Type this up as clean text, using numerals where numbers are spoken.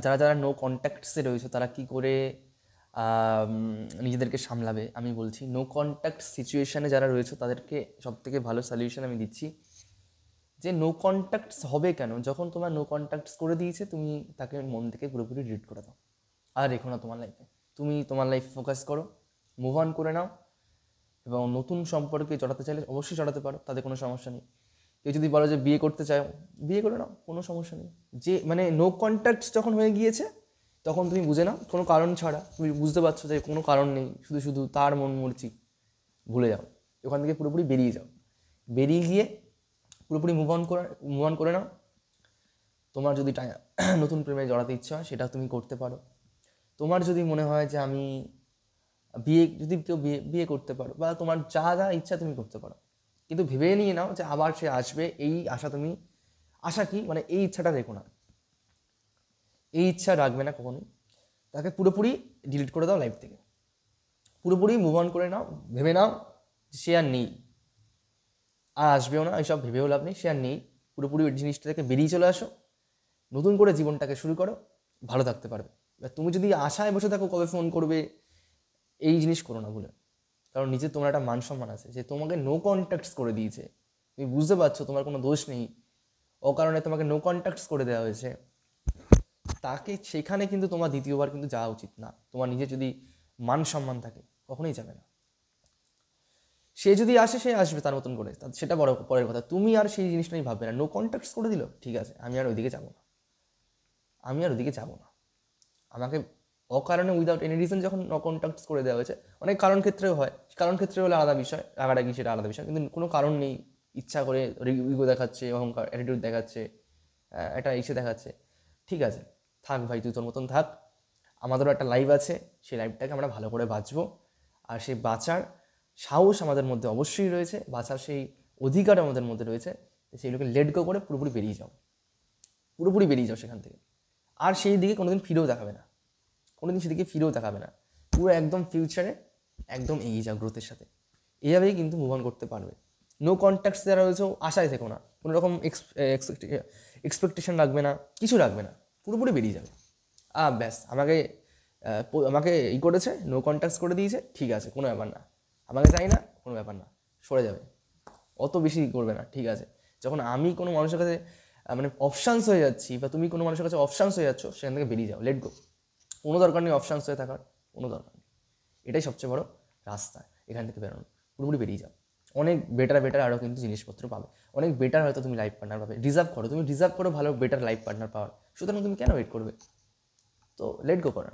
যারা যারা নো কন্ট্যাক্টসে রয়েছে তারা কি করে নিজেদেরকে সামলাবে আমি বলছি। নো কন্ট্যাক্ট সিচুয়েশানে যারা রয়েছে তাদেরকে সবথেকে ভালো সলিউশন আমি দিচ্ছি, যে নো কন্ট্যাক্টস হবে কেন, যখন তোমার নো কন্ট্যাক্টস করে দিয়েছে তুমি তাকে মন থেকে পুরোপুরি ডিলিট করে দাও, আর রেখো না তোমার লাইফে। তুমি তোমার লাইফ ফোকাস করো, মুভ অন করে নাও, এবং নতুন সম্পর্কে জড়াতে চাইলে অবশ্যই জড়াতে পারো, তাতে কোনো সমস্যা নেই। কেউ যদি বলো যে বিয়ে করতে চাও, বিয়ে করে নাও, কোনো সমস্যা নেই। যে মানে নো কন্ট্যাক্টস যখন হয়ে গিয়েছে তখন তুমি বুঝে নাও কোনো কারণ ছাড়া, তুমি বুঝতে পারছো যে কোনো কারণ নেই, শুধু শুধু তার মন মর্জি, ভুলে যাও, ওখান থেকে পুরোপুরি বেরিয়ে যাও। বেরিয়ে গিয়ে পুরোপুরি মুভ অন করে নাও। তোমার যদি নতুন প্রেমে জড়াতে ইচ্ছা হয় সেটা তুমি করতে পারো। তোমার যদি মনে হয় যে আমি যদি কেউ বিয়ে করতে পারো, বা তোমার যা যা ইচ্ছা তুমি করতে পারো, কিন্তু ভেবে নিয়ে নাও যে আবার সে আসবে, এই আশা তুমি, আশা কি মানে এই ইচ্ছাটা রেখো না, এই ইচ্ছা রাখবে না কখনোই। তাকে পুরোপুরি ডিলিট করে দাও লাইফ থেকে, পুরোপুরি মুভ অন করে নাও, ভেবে নাও সে আর নেই, আর আসবেও না, এইসব ভেবেও লাভ নেই, সে আর নেই। পুরোপুরি ওই জিনিসটা থেকে বেরিয়ে চলে আসো, নতুন করে জীবনটাকে শুরু করো, ভালো থাকতে পারবে। এবার তুমি যদি আশায় বসে থাকো কবে ফোন করবে, এই জিনিস করো না ভুলে। কারণ নিজে তোমার একটা মান সম্মান আছে, যে তোমাকে নো কন্ট্যাক্টস করে দিয়েছে, তুমি বুঝতে পারছো তোমার কোনো দোষ নেই, অকারণে তোমাকে নো কন্ট্যাক্টস করে দেওয়া হয়েছে, তাকে সেখানে কিন্তু তোমার দ্বিতীয়বার কিন্তু যাওয়া উচিত না। তোমার নিজে যদি মান সম্মান থাকে কখনোই যাবে না। সে যদি আসে সে আসবে তার মতন করে, সেটা বড় পরের কথা, তুমি আর সেই জিনিসটা নিয়ে ভাববে না। নো কন্ট্যাক্টস করে দিল, ঠিক আছে, আমি আর ওইদিকে যাবো না, আমি আর ওইদিকে যাবো না। আমাকে অকারণে উইদাউট এনি রিজন যখন নো কন্ট্যাক্টস করে দেওয়া হয়েছে, অনেক কারণ ক্ষেত্রেও হয়, কারণ ক্ষেত্রে হলে আলাদা বিষয়, রাগারাগি সেটা আলাদা বিষয়, কিন্তু কোনো কারণ নেই, ইচ্ছা করে ইগো দেখাচ্ছে, অহংকার অ্যাটিটিউড দেখাচ্ছে, একটা ইসে দেখাচ্ছে, ঠিক আছে, থাক ভাই, তুই তোর মতন থাক। আমাদেরও একটা লাইফ আছে, সেই লাইফটাকে আমরা ভালো করে বাঁচবো, আর সেই বাঁচার সাহস আমাদের মধ্যে অবশ্যই রয়েছে, বাঁচার সেই অধিকার আমাদের মধ্যে রয়েছে। সেইগুলোকে লেট গো করে পুরোপুরি বেরিয়ে যাও, পুরোপুরি বেরিয়ে যাও সেখান থেকে। আর সেই দিকে কোনোদিন ফিরেও দেখাবে না, কোনোদিন সেদিকে ফিরেও দেখাবে না, পুরো একদম ফিউচারে একদম এগিয়ে যাও গ্রোথের সাথে। এইভাবেই কিন্তু মুভ অন করতে পারবে। নো কন্ট্যাক্টস যারা রয়েছে আশায় থেকো না, কোনো রকম এক্সপেকটেশন রাখবে না, কিছু রাখবে না, পুরোপুরি বেরিয়ে যাবে। ব্যাস, আমাকে আমাকে করেছে, নো কন্ট্যাক্টস করে দিয়েছে, ঠিক আছে, কোনো ব্যাপার না, আমাকে চাই না, কোনো ব্যাপার না, সরে যাবে, অত বেশি করবে না, ঠিক আছে। যখন আমি কোনো মানুষের কাছে মানে অপশানস হয়ে যাচ্ছি, বা তুমি কোনো মানুষের কাছে অপশানস হয়ে যাচ্ছ, সেখান থেকে বেরিয়ে যাও, লেট গো। কোনো দরকার নেই অপশানস হয়ে থাকার, কোনো দরকার নেই। এটাই সবচেয়ে বড় রাস্তা এখান থেকে বেরোনো, পুরোপুরি বেরিয়ে যাও। অনেক বেটার আরও কিন্তু জিনিসপত্র পাবে, অনেক বেটার হয়তো তুমি লাইফ পার্টনার পাবে, তুমি ডিজার্ভ করো ভালো বেটার লাইফ পার্টনার পাওয়ার, সুতরাং তুমি কেন ওয়েট করবে? তো লেট গো করো।